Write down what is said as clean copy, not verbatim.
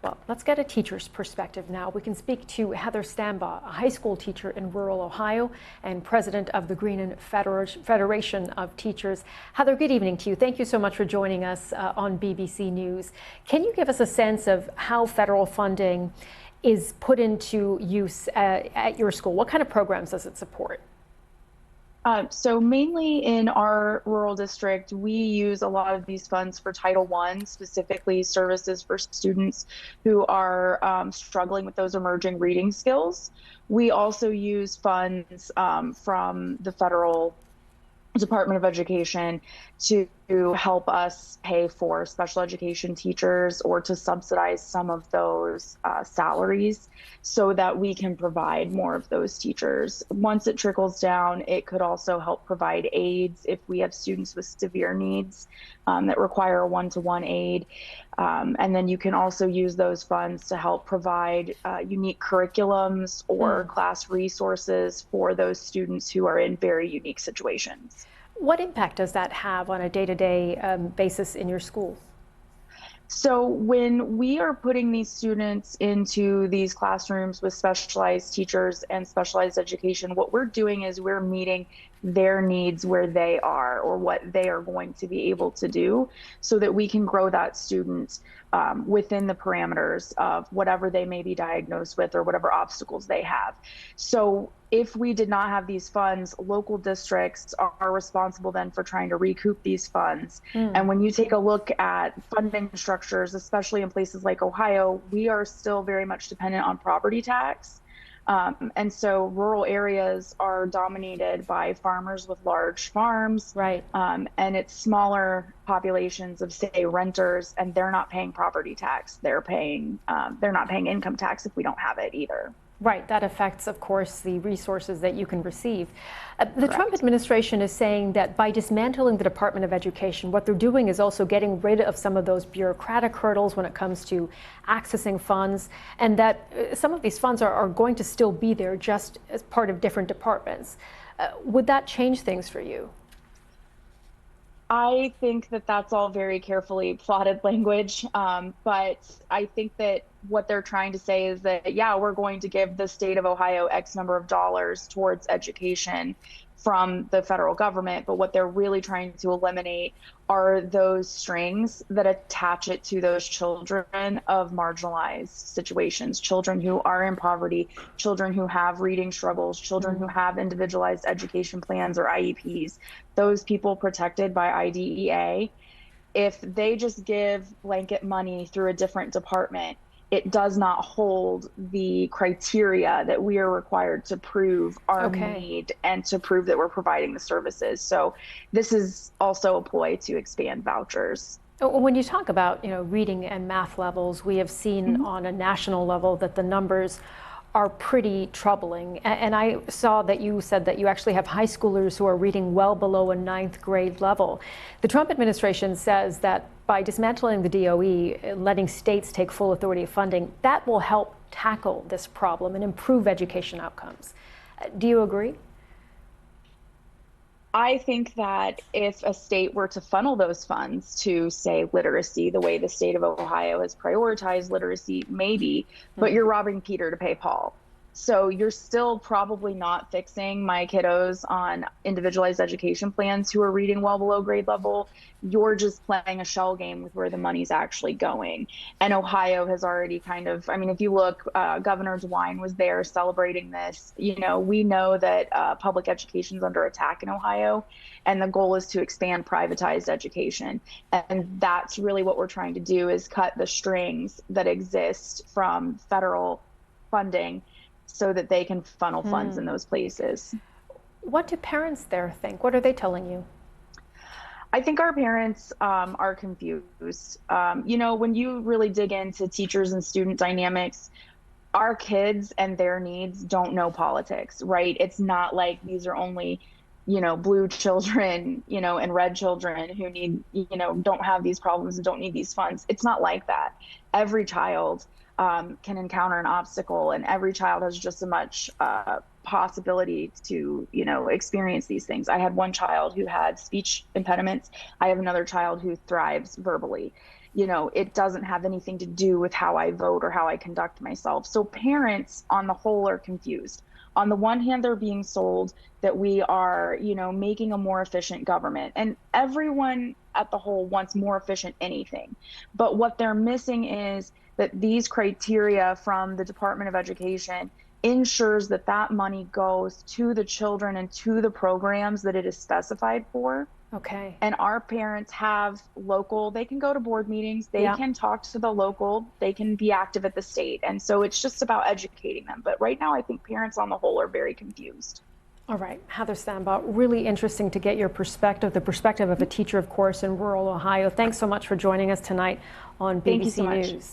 Well, let's get a teacher's perspective now. We can speak to Heather Stambaugh, a high school teacher in rural Ohio and president of the Greenon Federation of Teachers. Heather, good evening to you. Thank you so much for joining us on BBC News. Can you give us a sense of how federal funding is put into use at your school? What kind of programs does it support? So mainly in our rural district, we use a lot of these funds for Title I, specifically services for students who are struggling with those emerging reading skills. We also use funds from the federal Department of Education to help us pay for special education teachers or to subsidize some of those salaries so that we can provide more of those teachers. Once it trickles down, it could also help provide aids if we have students with severe needs that require a one-to-one aid. And then you can also use those funds to help provide unique curriculums or class resources for those students who are in very unique situations. What impact does that have on a day-to-day basis in your school? So when we are putting these students into these classrooms with specialized teachers and specialized education, what we're doing is we're meeting their needs where they are or what they are going to be able to do so that we can grow that student within the parameters of whatever they may be diagnosed with or whatever obstacles they have. So if we did not have these funds, local districts are responsible then for trying to recoup these funds. And when you take a look at funding structures, especially in places like Ohio, we are still very much dependent on property tax. And so rural areas are dominated by farmers with large farms, right? And it's smaller populations of, say, renters, and they're not paying property tax. They're not paying income tax if we don't have it either. Right, that affects, of course, the resources that you can receive. The Correct. Trump administration is saying that by dismantling the Department of Education, what they're doing is also getting rid of some of those bureaucratic hurdles when it comes to accessing funds, and that some of these funds are going to still be there just as part of different departments. Would that change things for you? I think that that's all very carefully plotted language, but I think that what they're trying to say is that, yeah, we're going to give the state of Ohio X number of dollars towards education from the federal government, but what they're really trying to eliminate are those strings that attach it to those children of marginalized situations, children who are in poverty, children who have reading struggles, children who have individualized education plans or IEPs, those people protected by IDEA. If they just give blanket money through a different department, it does not hold the criteria that we are required to prove our need and to prove that we're providing the services. So this is also a ploy to expand vouchers. When you talk about, reading and math levels, we have seen on a national level that the numbers are pretty troubling. And I saw that you said that you actually have high schoolers who are reading well below a 9th grade level. The Trump administration says that by dismantling the DOE, letting states take full authority of funding, that will help tackle this problem and improve education outcomes. Do you agree? I think that if a state were to funnel those funds to, say, literacy, the way the state of Ohio has prioritized literacy, maybe, but you're robbing Peter to pay Paul. So you're still probably not fixing my kiddos on individualized education plans who are reading well below grade level. You're just playing a shell game with where the money's actually going. And Ohio has already if you look, Governor DeWine was there celebrating this. We know that public education is under attack in Ohio, and the goal is to expand privatized education. And that's really what we're trying to do, is cut the strings that exist from federal funding so that they can funnel funds in those places. What do parents there think? What are they telling you? I think our parents are confused. When you really dig into teachers and student dynamics, our kids and their needs don't know politics, right? It's not like these are only, blue children, and red children who need, don't have these problems and don't need these funds. It's not like that. Every child can encounter an obstacle, and every child has just as much possibility to, experience these things. I had one child who had speech impediments. I have another child who thrives verbally. it doesn't have anything to do with how I vote or how I conduct myself. So parents on the whole are confused. On the one hand, they're being sold that we are, making a more efficient government, and everyone at the whole wants more efficient anything. But what they're missing is that these criteria from the Department of Education ensures that that money goes to the children and to the programs that it is specified for. Okay. And our parents have they can go to board meetings, they Yeah. can talk to the local, they can be active at the state. And so it's just about educating them. But right now, I think parents on the whole are very confused. All right, Heather Stambaugh, really interesting to get your perspective, the perspective of a teacher, of course, in rural Ohio. Thanks so much for joining us tonight on Thank you BBC so much. News.